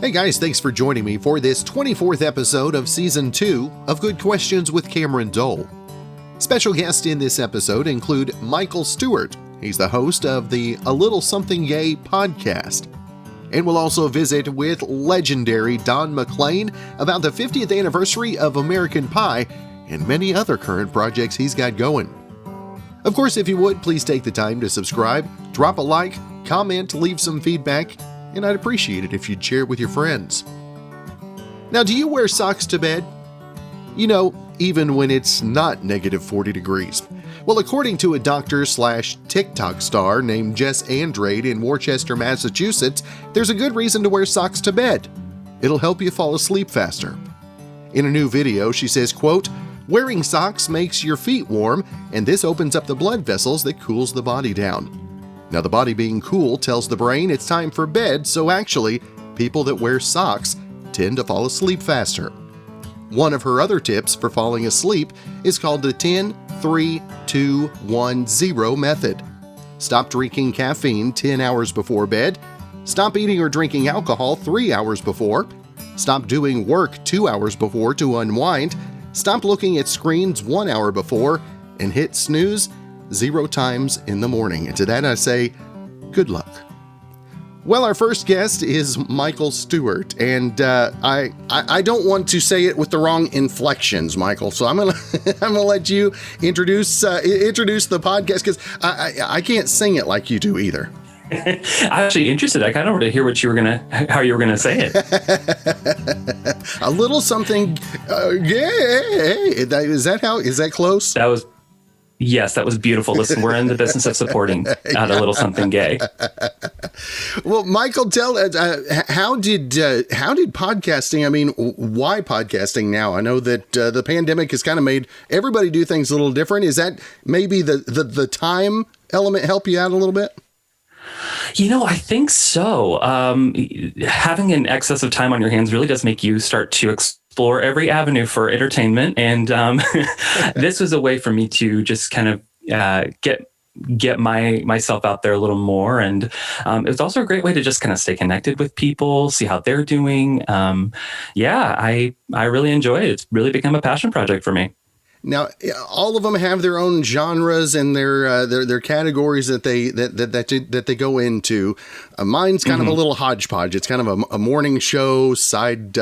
Hey guys, thanks for joining me for this 24th episode of Season 2 of Good Questions with Cameron Dole. Special guests in this episode include Michael Stewart. He's the host of the A Little Something Yay podcast. And we'll also visit with legendary Don McLean about the 50th anniversary of American Pie and many other current projects he's got going. Of course, if you would, please take the time to subscribe, drop a like, comment, leave some feedback, and I'd appreciate it if you'd share it with your friends. Now, do you wear socks to bed? You know, even when it's not negative 40 degrees. Well, according to a doctor/TikTok star named Jess Andrade in Worcester, Massachusetts, there's a good reason to wear socks to bed. It'll help you fall asleep faster. In a new video, she says, quote, "Wearing socks makes your feet warm, and this opens up the blood vessels that cools the body down." Now, the body being cool tells the brain it's time for bed, so actually, people that wear socks tend to fall asleep faster. One of her other tips for falling asleep is called the 10-3-2-1-0 method. Stop drinking caffeine 10 hours before bed. Stop eating or drinking alcohol 3 hours before. Stop doing work 2 hours before to unwind. Stop looking at screens 1 hour before. And hit snooze 0 times in the morning. And to that I say, good luck. Well, our first guest is Michael Stewart, and I don't want to say it with the wrong inflections, Michael. So I'm gonna let you introduce the podcast, because I can't sing it like you do either. I'm actually interested. I kind of want to hear how you were gonna say it. A little something. Is that close? Yes, that was beautiful. Listen, we're in the business of supporting a little something gay. Well, Michael, tell how did podcasting? I mean, why podcasting now? I know that the pandemic has kind of made everybody do things a little different. Is that maybe the time element help you out a little bit? You know, I think so. Having an excess of time on your hands really does make you start to explore every avenue for entertainment. And this was a way for me to just kind of get myself out there a little more. And it was also a great way to just kind of stay connected with people, see how they're doing. I really enjoy it. It's really become a passion project for me. Now, all of them have their own genres and their categories that they go into. Mine's kind of a little hodgepodge. It's kind of a morning show, side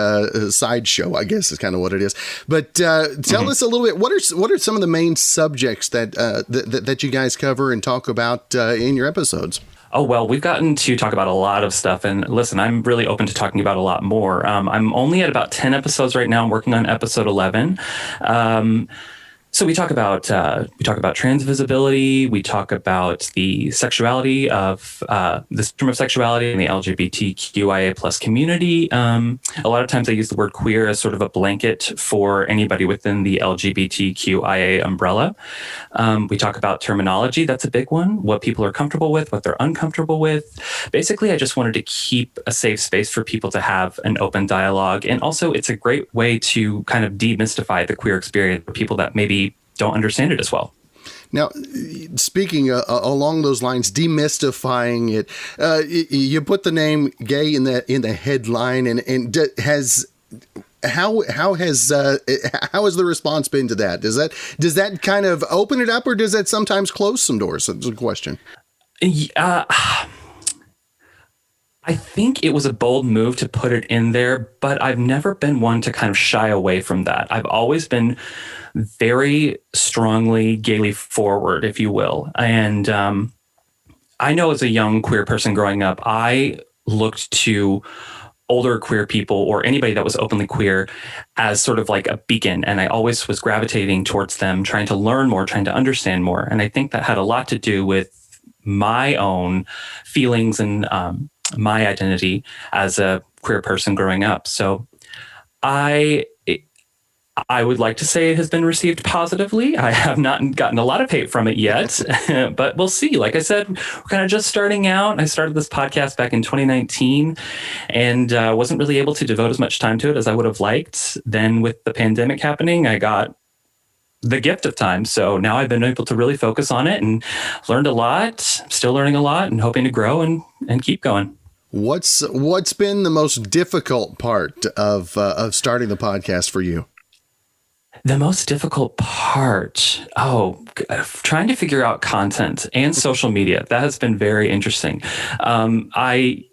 show, I guess is kind of what it is. But tell us a little bit. What are some of the main subjects that you guys cover and talk about in your episodes? Oh, well, we've gotten to talk about a lot of stuff. And listen, I'm really open to talking about a lot more. I'm only at about 10 episodes right now. I'm working on episode 11. So we talk about trans visibility. We talk about the sexuality of the spectrum of sexuality in the LGBTQIA plus community. A lot of times I use the word queer as sort of a blanket for anybody within the LGBTQIA umbrella. We talk about terminology. That's a big one. What people are comfortable with, what they're uncomfortable with. Basically, I just wanted to keep a safe space for people to have an open dialogue. And also, it's a great way to kind of demystify the queer experience for people that maybe don't understand it as well. Now, speaking along those lines, demystifying it, you put the name gay in the headline, and how has the response been to that? Does that kind of open it up, or does that sometimes close some doors? That's a question. I think it was a bold move to put it in there, but I've never been one to kind of shy away from that. I've always been very strongly gaily forward, if you will. And I know as a young queer person growing up, I looked to older queer people or anybody that was openly queer as sort of like a beacon. And I always was gravitating towards them, trying to learn more, trying to understand more. And I think that had a lot to do with my own feelings and my identity as a queer person growing up. So I would like to say it has been received positively. I have not gotten a lot of hate from it yet, but we'll see. Like I said, we're kind of just starting out. I started this podcast back in 2019 and wasn't really able to devote as much time to it as I would have liked. Then with the pandemic happening, I got the gift of time. So now I've been able to really focus on it and learned a lot, still learning a lot and hoping to grow and keep going. What's been the most difficult part of starting the podcast for you? The most difficult part, trying to figure out content and social media. That has been very interesting. I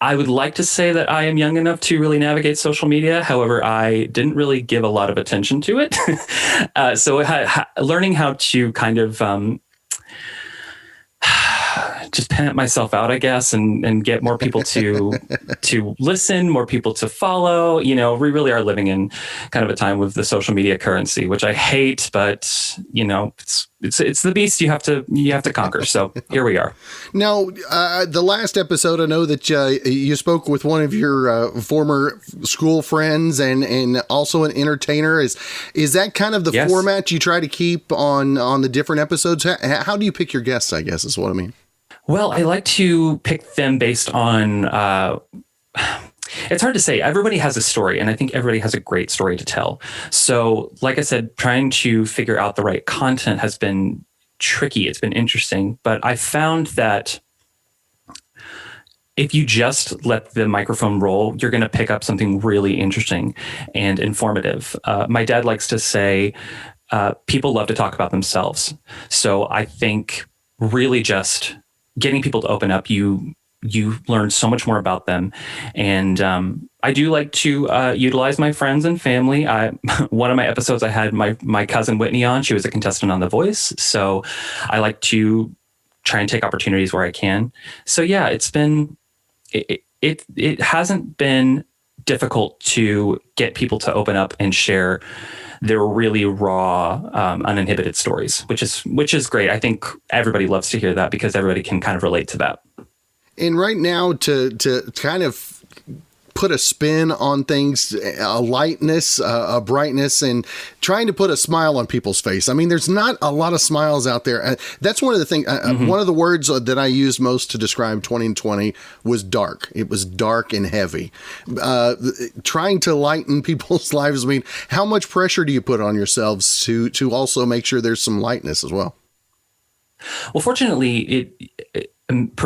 I would like to say that I am young enough to really navigate social media. However, I didn't really give a lot of attention to it. So learning how to kind of just pimp myself out, I guess, and get more people to listen, more people to follow. We really are living in kind of a time with the social media currency, which I hate, but it's the beast you have to conquer. So here we are. Now, the last episode, I know that you spoke with one of your former school friends and also an entertainer. Is that kind of the Yes. format you try to keep on the different episodes? How do you pick your guests, I guess is what I mean. Well, I like to pick them based on, it's hard to say. Everybody has a story, and I think everybody has a great story to tell. So, like I said, trying to figure out the right content has been tricky. It's been interesting, but I found that if you just let the microphone roll, you're going to pick up something really interesting and informative. My dad likes to say, people love to talk about themselves. So I think really just getting people to open up, you learn so much more about them. And I do like to utilize my friends and family. One of my episodes, I had my cousin Whitney on. She was a contestant on The Voice. So I like to try and take opportunities where I can. So yeah, it's been, it hasn't been difficult to get people to open up and share their really raw, uninhibited stories, which is great. I think everybody loves to hear that because everybody can kind of relate to that. And right now, to kind of put a spin on things, a lightness, a brightness, and trying to put a smile on people's face. I mean, there's not a lot of smiles out there. That's one of the things, one of the words that I used most to describe 2020 was dark. It was dark and heavy. Trying to lighten people's lives. I mean, how much pressure do you put on yourselves to also make sure there's some lightness as well? Well, fortunately,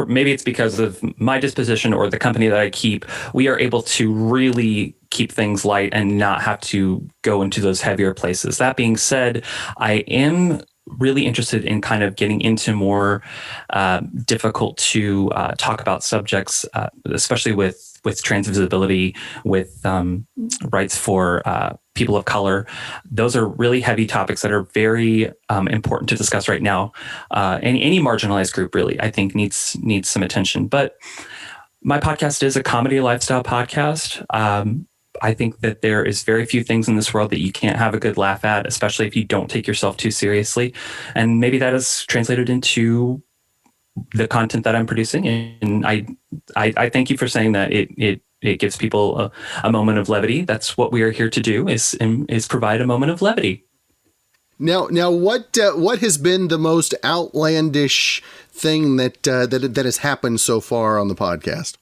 maybe it's because of my disposition or the company that I keep, we are able to really keep things light and not have to go into those heavier places. That being said, I am really interested in kind of getting into more difficult to talk about subjects, especially with trans visibility, with rights for people of color. Those are really heavy topics that are very important to discuss right now. And any marginalized group really, I think, needs some attention. But my podcast is a comedy lifestyle podcast. I think that there is very few things in this world that you can't have a good laugh at, especially if you don't take yourself too seriously. And maybe that is translated into the content that I'm producing. And I thank you for saying that it gives people a moment of levity. That's what we are here to do, is provide a moment of levity. Now, what has been the most outlandish thing that has happened so far on the podcast?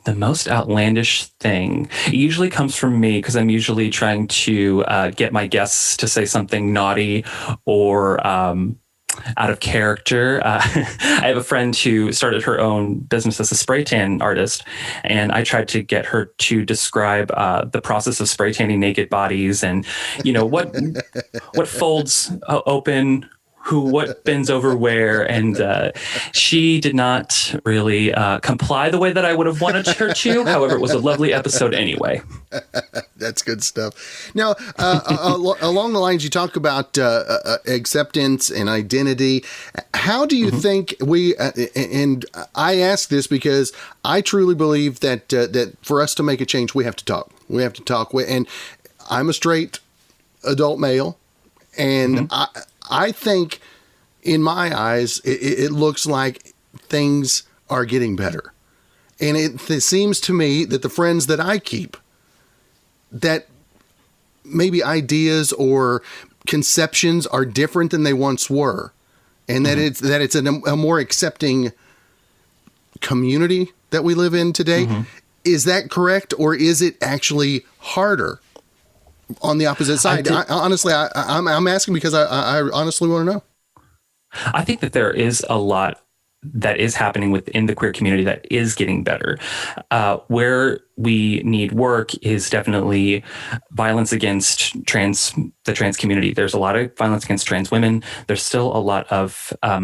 The most outlandish thing, it usually comes from me because I'm usually trying to get my guests to say something naughty or out of character. I have a friend who started her own business as a spray tan artist, and I tried to get her to describe the process of spray tanning naked bodies and, what folds open, what bends over where, and she did not really comply the way that I would have wanted her to. However, it was a lovely episode anyway. That's good stuff. Now, along the lines you talk about acceptance and identity, how do you think we, and I ask this because I truly believe that for us to make a change, we have to talk. We have to talk. And I'm a straight adult male, and I think, in my eyes, it looks like things are getting better. And it seems to me that the friends that I keep, that maybe ideas or conceptions are different than they once were. And that it's a more accepting community that we live in today. Is that correct? Or is it actually harder on the opposite side? Honestly, I'm asking because I honestly want to know. I think that there is a lot that is happening within the queer community that is getting better. Where we need work is definitely violence against the trans community. There's a lot of violence against trans women. There's still a lot of a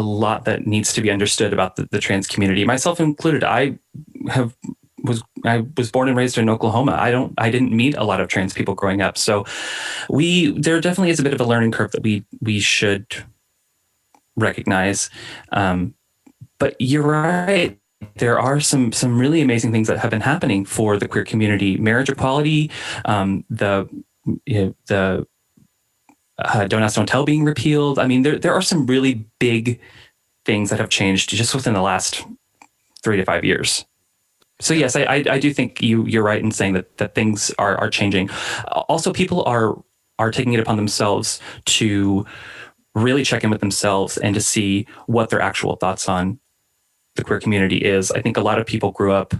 lot that needs to be understood about the trans community, myself included. I was born and raised in Oklahoma. I didn't meet a lot of trans people growing up. So there definitely is a bit of a learning curve that we should recognize. But you're right. There are some really amazing things that have been happening for the queer community. Marriage equality, the Don't Ask, Don't Tell being repealed. I mean, there are some really big things that have changed just within the last 3 to 5 years. So yes, I do think you're right in saying that things are changing. Also, people are taking it upon themselves to really check in with themselves and to see what their actual thoughts on the queer community is. I think a lot of people grew up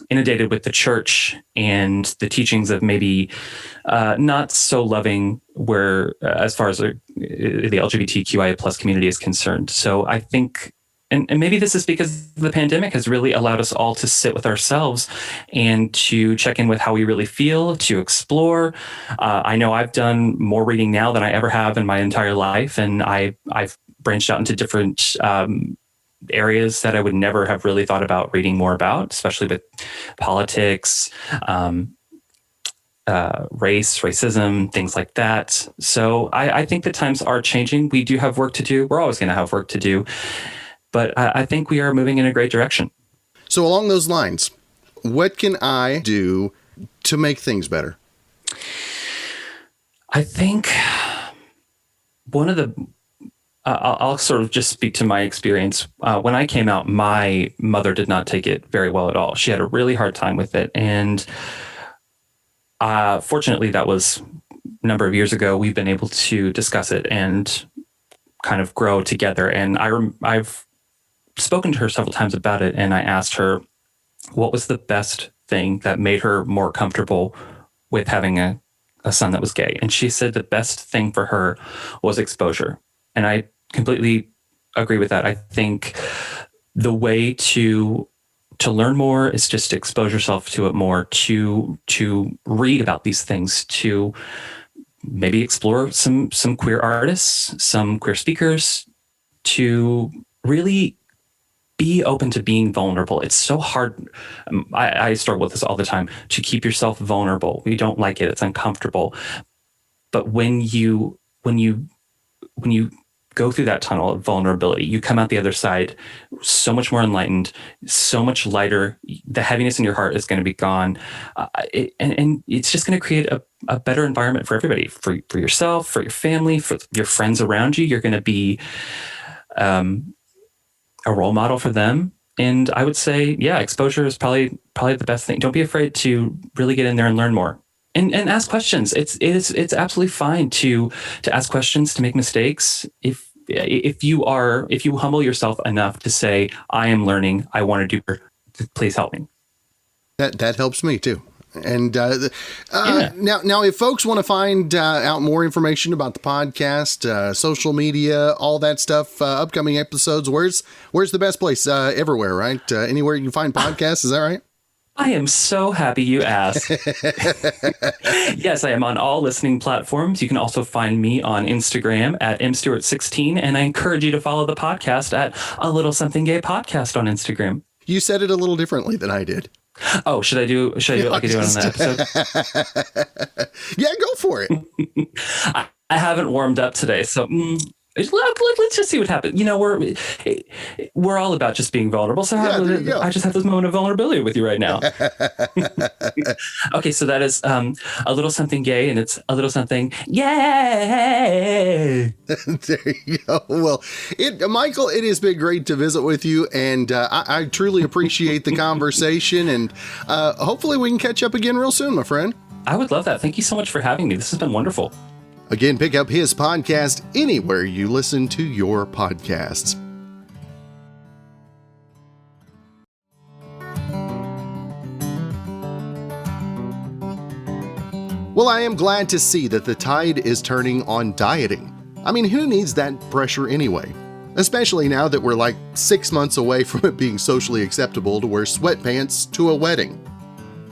inundated with the church and the teachings of maybe not so loving where as far as the LGBTQIA plus community is concerned. So I think, and maybe this is because the pandemic has really allowed us all to sit with ourselves and to check in with how we really feel, to explore. I know I've done more reading now than I ever have in my entire life. And I've branched out into different areas that I would never have really thought about reading more about, especially with politics, race, racism, things like that. So I think that times are changing. We do have work to do. We're always going to have work to do. But I think we are moving in a great direction. So along those lines, what can I do to make things better? I think one of the, I'll sort of just speak to my experience. When I came out, my mother did not take it very well at all. She had a really hard time with it. And fortunately, that was a number of years ago. We've been able to discuss it and kind of grow together. And I've spoken to her several times about it, and I asked her what was the best thing that made her more comfortable with having a son that was gay. And she said the best thing for her was exposure. And I completely agree with that. I think the way to learn more is just to expose yourself to it more, to read about these things, to maybe explore some queer artists, some queer speakers, to really be open to being vulnerable. It's so hard. I struggle with this all the time, to keep yourself vulnerable. We don't like it. It's uncomfortable. But when you go through that tunnel of vulnerability, you come out the other side so much more enlightened, so much lighter. The heaviness in your heart is going to be gone. And it's just going to create a better environment for everybody, for yourself, for your family, for your friends around you. You're going to be a role model for them. And I would say, yeah, exposure is probably the best thing. Don't be afraid to really get in there and learn more. And ask questions. It's absolutely fine to ask questions, to make mistakes. If you humble yourself enough to say, I am learning, I want to do better, please help me. That helps me too. And now, if folks want to find out more information about the podcast, social media, all that stuff, upcoming episodes, where's the best place? Everywhere, right? Anywhere you can find podcasts, is that right? I am so happy you asked. Yes, I am on all listening platforms. You can also find me on Instagram at mstewart16, and I encourage you to follow the podcast at A Little Something Gay Podcast on Instagram. You said it a little differently than I did. Oh, should I do it like I do it on the episode? Yeah, go for it. I haven't warmed up today, so let's just see what happens. You know, we're all about just being vulnerable. So I just have this moment of vulnerability with you right now. Okay, so that is A Little Something Gay, and it's a little something yay. There you go. Well, Michael, it has been great to visit with you, and I truly appreciate the conversation, and hopefully we can catch up again real soon, my friend. I would love that. Thank you so much for having me. This has been wonderful. Again, pick up his podcast anywhere you listen to your podcasts. Well, I am glad to see that the tide is turning on dieting. I mean, who needs that pressure anyway? Especially now that we're like 6 months away from it being socially acceptable to wear sweatpants to a wedding.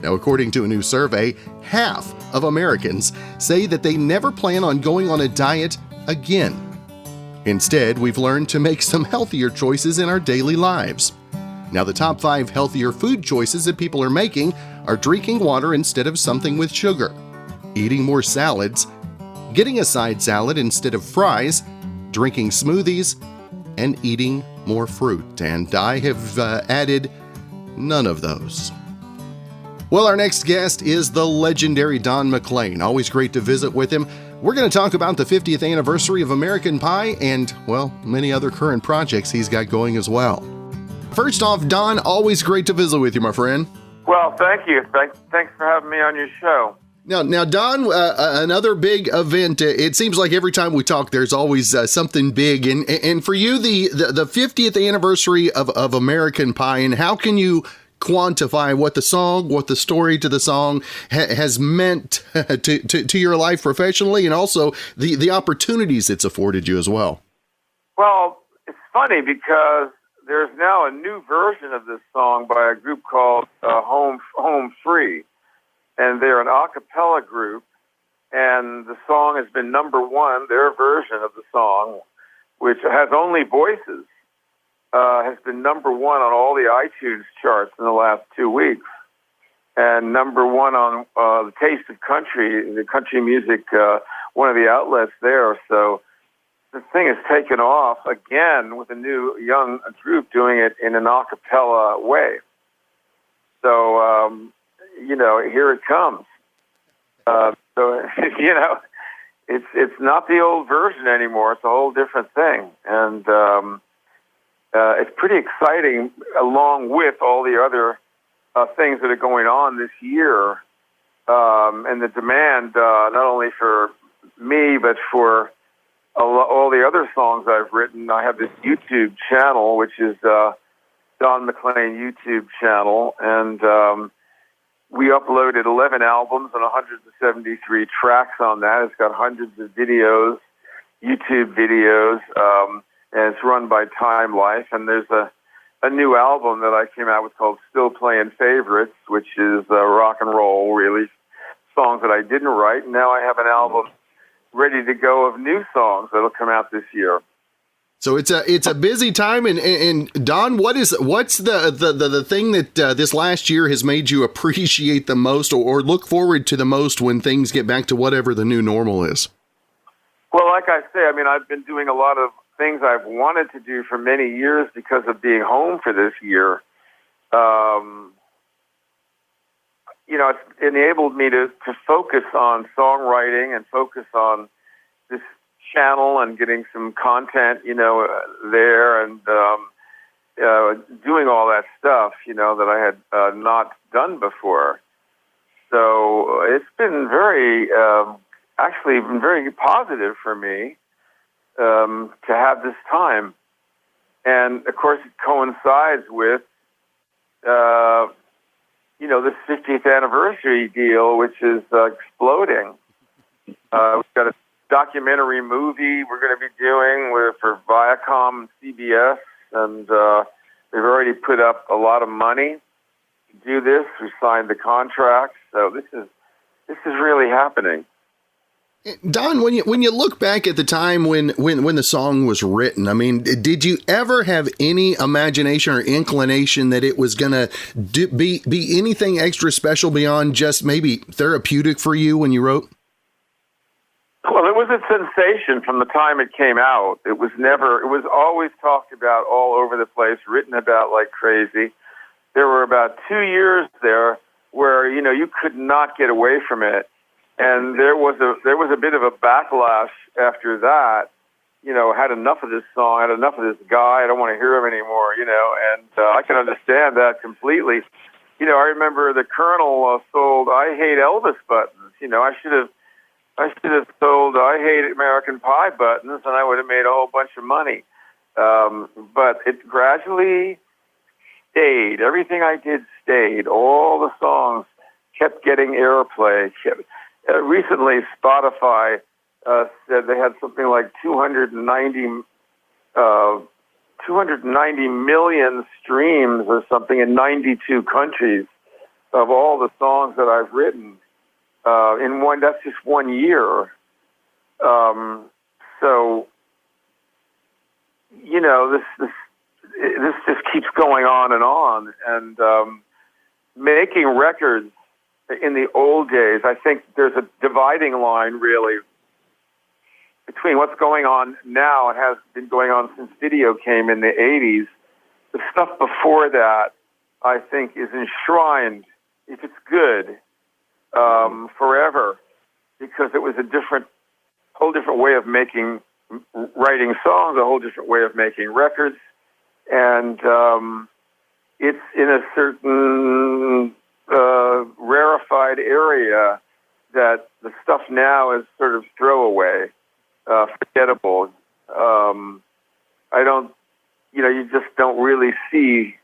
Now, according to a new survey, half of Americans say that they never plan on going on a diet again. Instead, we've learned to make some healthier choices in our daily lives. Now, the top 5 healthier food choices that people are making are drinking water instead of something with sugar, eating more salads, getting a side salad instead of fries, drinking smoothies, and eating more fruit. And I have added none of those. Well, our next guest is the legendary Don McLean. Always great to visit with him. We're going to talk about the 50th anniversary of American Pie and, well, many other current projects he's got going as well. First off, Don, always great to visit with you, my friend. Well, thank you. Thanks for having me on your show. Now, Don, another big event. It seems like every time we talk, there's always something big. And for you, the 50th anniversary of American Pie, and how can you quantify what the story to the song has meant to your life professionally, and also the opportunities it's afforded you as well? Well, it's funny because there's now a new version of this song by a group called Home Free, and they're an a cappella group, and the song has been number one, their version of the song, which has only voices, has been number one on all the iTunes charts in the last 2 weeks, and number one on the Taste of Country, the country music, one of the outlets there. So the thing has taken off again with a new young group doing it in an a cappella way. So, here it comes. It's not the old version anymore. It's a whole different thing. And it's pretty exciting, along with all the other things that are going on this year, and the demand, not only for me, but for all the other songs I've written. I have this YouTube channel, which is Don McLean YouTube channel, and we uploaded 11 albums and 173 tracks on that. It's got hundreds of videos, YouTube videos, and it's run by Time Life. And there's a new album that I came out with called Still Playing Favorites, which is rock and roll, really, songs that I didn't write. And now I have an album ready to go of new songs that'll come out this year. So it's a busy time, and Don, what's the thing that this last year has made you appreciate the most, or look forward to the most when things get back to whatever the new normal is? Well, like I say, I've been doing a lot of things I've wanted to do for many years because of being home for this year. It's enabled me to focus on songwriting and focus on this channel and getting some content, there, and doing all that stuff, that I had not done before. So it's been very positive for me to have this time. And, of course, it coincides with, this 50th anniversary deal, which is exploding. We've got a documentary movie we're going to be doing for Viacom and CBS, and we've already put up a lot of money to do this. We signed the contract, so this is really happening. Don, when you look back at the time when the song was written, did you ever have any imagination or inclination that it was going to be anything extra special beyond just maybe therapeutic for you when you wrote? Well, it was a sensation from the time it came out. It was always talked about all over the place, written about like crazy. There were about 2 years there where, you could not get away from it. And there was a bit of a backlash after that. I had enough of this song, I had enough of this guy, I don't want to hear him anymore, and I can understand that completely. I remember the Colonel sold I Hate Elvis buttons. I should have sold I Hate American Pie buttons, and I would have made a whole bunch of money. But it gradually stayed. Everything I did stayed. All the songs kept getting airplay. recently Spotify said they had something like 290 million streams or something in 92 countries of all the songs that I've written in one. That's just 1 year. So, you know, this just keeps going on, and making records in the old days, I think there's a dividing line really between what's going on now and has been going on since video came in the 80s. The stuff before that, I think, is enshrined, if it's good, forever, because it was a whole different way of writing songs, a whole different way of making records, and it's in a certain rarefied area that the stuff now is sort of throwaway, forgettable. I don't, you just don't really see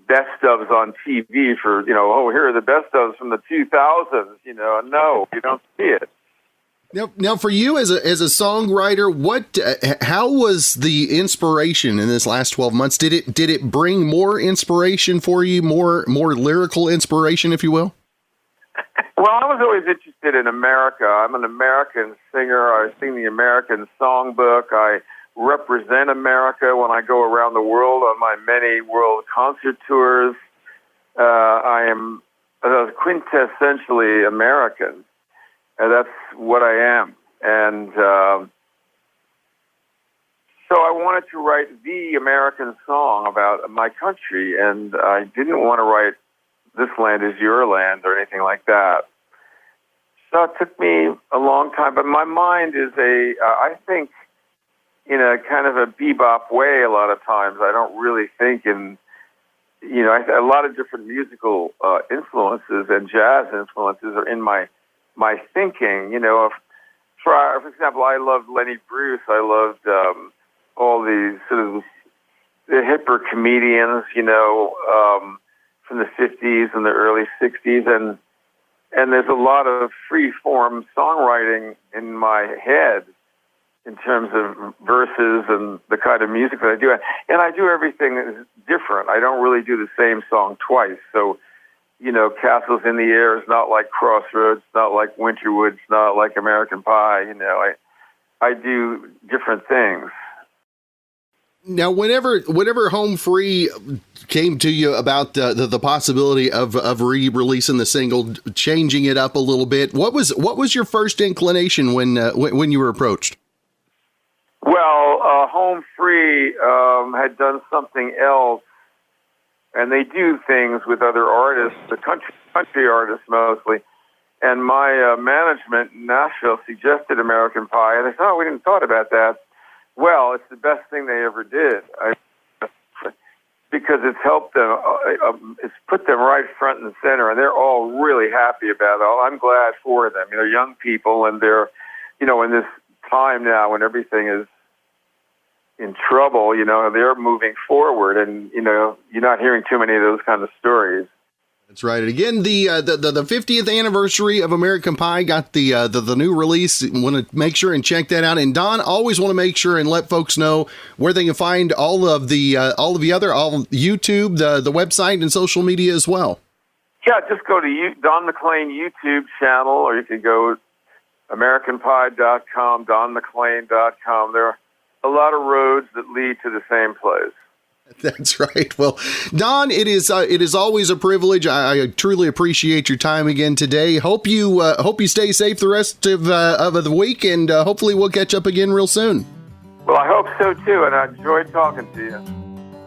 best ofs on TV for, here are the best ofs from the 2000s, no, you don't see it. Now, for you as a songwriter, how was the inspiration in this last 12 months? Did it bring more inspiration for you, more lyrical inspiration, if you will? Well, I was always interested in America. I'm an American singer. I sing the American songbook. I represent America when I go around the world on my many world concert tours. I am quintessentially American. And that's what I am. And so I wanted to write the American song about my country, and I didn't want to write This Land Is Your Land or anything like that. So it took me a long time, but my mind is I think in a kind of a bebop way a lot of times. I don't really think in, a lot of different musical influences and jazz influences are in my thinking, for example, I loved Lenny Bruce. I loved all these sort of the hipper comedians, from the 50s and the early 60s. And there's a lot of free-form songwriting in my head in terms of verses and the kind of music that I do. And I do everything different. I don't really do the same song twice. So, Castles in the Air is not like Crossroads, not like Winterwoods, not like American Pie. I do different things. Now, whenever Home Free came to you about the possibility of re-releasing the single, changing it up a little bit, what was your first inclination when you were approached? Well, Home Free had done something else. And they do things with other artists, the country artists mostly. And my management in Nashville suggested American Pie, and they said, we didn't thought about that. Well, it's the best thing they ever did, because it's helped them, it's put them right front and center, and they're all really happy about it. I'm glad for them. They're young people, and they're, in this time now when everything is in trouble, they're moving forward, and you're not hearing too many of those kind of stories. That's right. And again, the 50th anniversary of American Pie got the new release. Want to make sure and check that out. And Don, always want to make sure and let folks know where they can find all of YouTube, the website, and social media as well. Yeah, just go to Don McLean YouTube channel, or you can go AmericanPie.com, DonMcLean.com. There are a lot of roads that lead to the same place. That's right. Well, Don, it is always a privilege. I truly appreciate your time again today. Hope you stay safe the rest of the week, and hopefully we'll catch up again real soon. Well, I hope so too, and I enjoyed talking to you.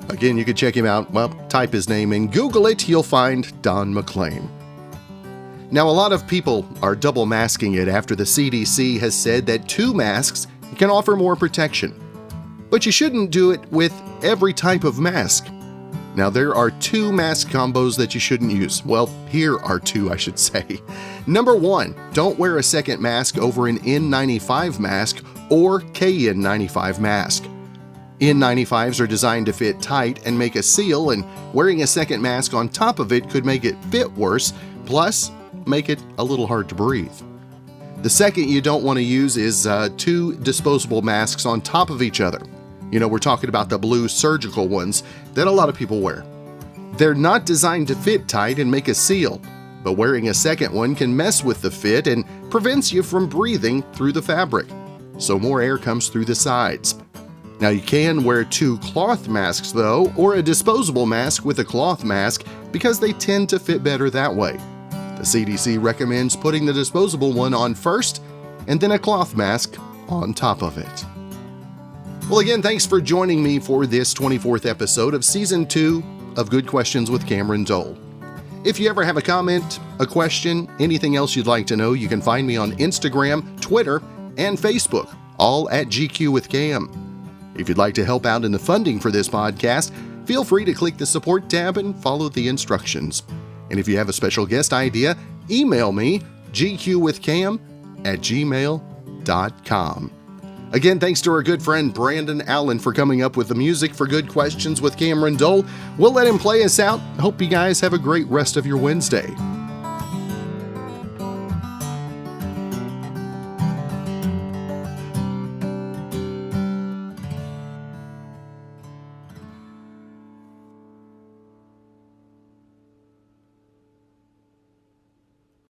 Again, you can check him out. Well, type his name in, Google it, you'll find Don McLean. Now, a lot of people are double masking it after the CDC has said that 2 masks can offer more protection. But you shouldn't do it with every type of mask. Now, there are 2 mask combos that you shouldn't use. Well, here are 2, I should say. Number 1, don't wear a second mask over an N95 mask or KN95 mask. N95s are designed to fit tight and make a seal, and wearing a second mask on top of it could make it fit worse. Plus, make it a little hard to breathe. The second you don't want to use is 2 disposable masks on top of each other. We're talking about the blue surgical ones that a lot of people wear. They're not designed to fit tight and make a seal, but wearing a second one can mess with the fit and prevents you from breathing through the fabric, so more air comes through the sides. Now you can wear 2 cloth masks though, or a disposable mask with a cloth mask because they tend to fit better that way. The CDC recommends putting the disposable one on first and then a cloth mask on top of it. Well, again, thanks for joining me for this 24th episode of Season 2 of Good Questions with Cameron Dole. If you ever have a comment, a question, anything else you'd like to know, you can find me on Instagram, Twitter, and Facebook, all at GQ with Cam. If you'd like to help out in the funding for this podcast, feel free to click the support tab and follow the instructions. And if you have a special guest idea, email me, gqwithcam@gmail.com. Again, thanks to our good friend Brandon Allen for coming up with the music for Good Questions with Cameron Dole. We'll let him play us out. Hope you guys have a great rest of your Wednesday.